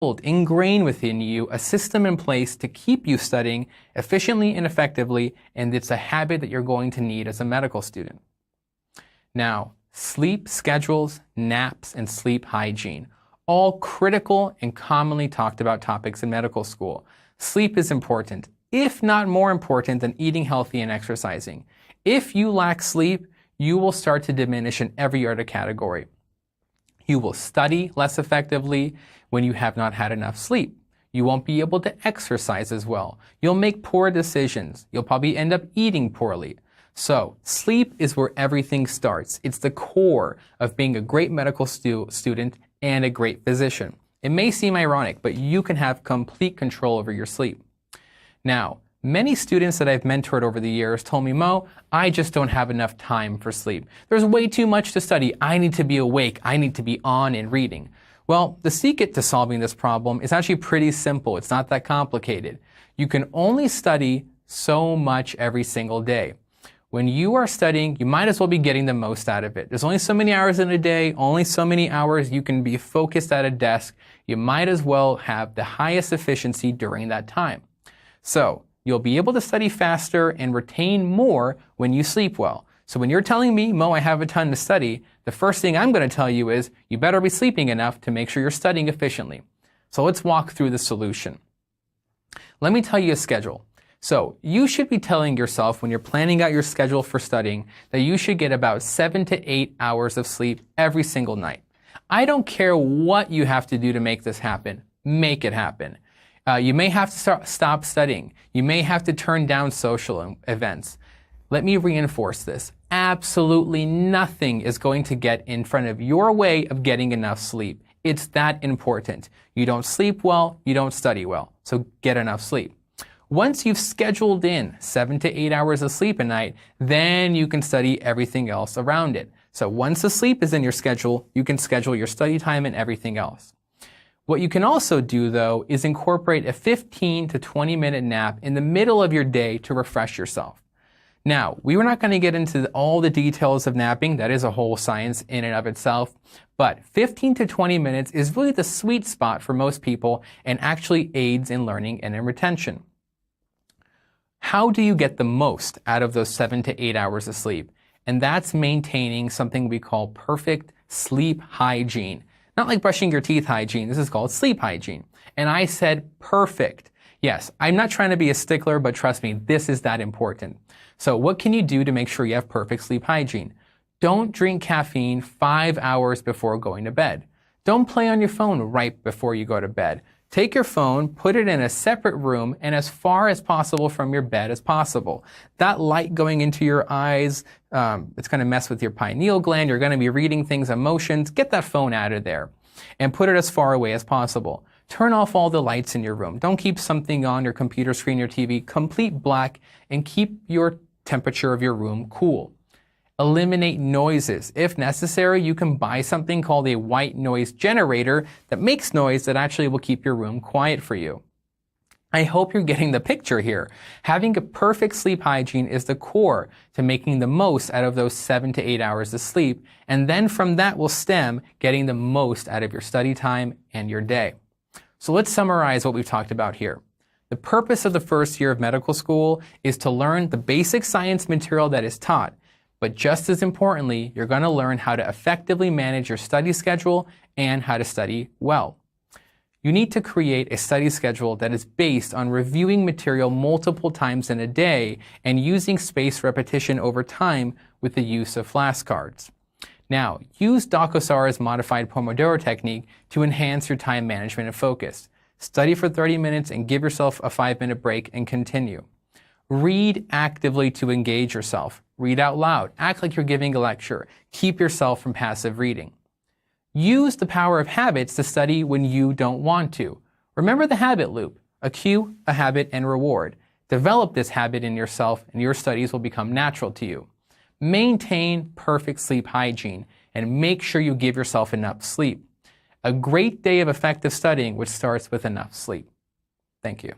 ingrained within you a system in place to keep you studying efficiently and effectively, and it's a habit that you're going to need as a medical student. Now, sleep schedules, naps, and sleep hygiene, all critical and commonly talked about topics in medical school. Sleep is important, if not more important than eating healthy and exercising. If you lack sleep, you will start to diminish in every other category. You will study less effectively when you have not had enough sleep. You won't be able to exercise as well. You'll make poor decisions. You'll probably end up eating poorly. So, sleep is where everything starts. It's the core of being a great medical student and a great physician. It may seem ironic, but you can have complete control over your sleep. Now, many students that I've mentored over the years told me, Mo, I just don't have enough time for sleep. There's way too much to study. I need to be awake. I need to be on and reading. Well, the secret to solving this problem is actually pretty simple. It's not that complicated. You can only study so much every single day. When you are studying, you might as well be getting the most out of it. There's only so many hours in a day, only so many hours you can be focused at a desk. You might as well have the highest efficiency during that time. So, you'll be able to study faster and retain more when you sleep well. So when you're telling me, Mo, I have a ton to study, the first thing I'm going to tell you is you better be sleeping enough to make sure you're studying efficiently. So let's walk through the solution. Let me tell you a schedule. So you should be telling yourself when you're planning out your schedule for studying that you should get about 7 to 8 hours of sleep every single night. I don't care what you have to do to make this happen. Make it happen. You may have to stop studying. You may have to turn down social events. Let me reinforce this. Absolutely nothing is going to get in front of your way of getting enough sleep. It's that important. You don't sleep well, you don't study well. So get enough sleep. Once you've scheduled in 7 to 8 hours of sleep a night, then you can study everything else around it. So once the sleep is in your schedule, you can schedule your study time and everything else. What you can also do, though, is incorporate a 15 to 20-minute nap in the middle of your day to refresh yourself. Now, we were not going to get into all the details of napping. That is a whole science in and of itself. But 15 to 20 minutes is really the sweet spot for most people and actually aids in learning and in retention. How do you get the most out of those 7 to 8 hours of sleep? And that's maintaining something we call perfect sleep hygiene. Not like brushing your teeth hygiene. This is called sleep hygiene. And I said perfect. Yes, I'm not trying to be a stickler, but trust me, this is that important. So what can you do to make sure you have perfect sleep hygiene? Don't drink caffeine 5 hours before going to bed. Don't play on your phone right before you go to bed. Take your phone, put it in a separate room, and as far as possible from your bed as possible. That light going into your eyes, it's going to mess with your pineal gland. You're going to be reading things, emotions. Get that phone out of there and put it as far away as possible. Turn off all the lights in your room. Don't keep something on your computer screen, your TV, complete black, and keep your temperature of your room cool. Eliminate noises. If necessary, you can buy something called a white noise generator that makes noise that actually will keep your room quiet for you. I hope you're getting the picture here. Having a perfect sleep hygiene is the core to making the most out of those 7 to 8 hours of sleep, and then from that will stem getting the most out of your study time and your day. So let's summarize what we've talked about here. The purpose of the first year of medical school is to learn the basic science material that is taught. But just as importantly, you're going to learn how to effectively manage your study schedule and how to study well. You need to create a study schedule that is based on reviewing material multiple times in a day and using spaced repetition over time with the use of flashcards. Now, use Dakusara's modified Pomodoro technique to enhance your time management and focus. Study for 30 minutes and give yourself a 5-minute break and continue. Read actively to engage yourself. Read out loud. Act like you're giving a lecture. Keep yourself from passive reading. Use the power of habits to study when you don't want to. Remember the habit loop. A cue, a habit, and reward. Develop this habit in yourself and your studies will become natural to you. Maintain perfect sleep hygiene and make sure you give yourself enough sleep. A great day of effective studying which starts with enough sleep. Thank you.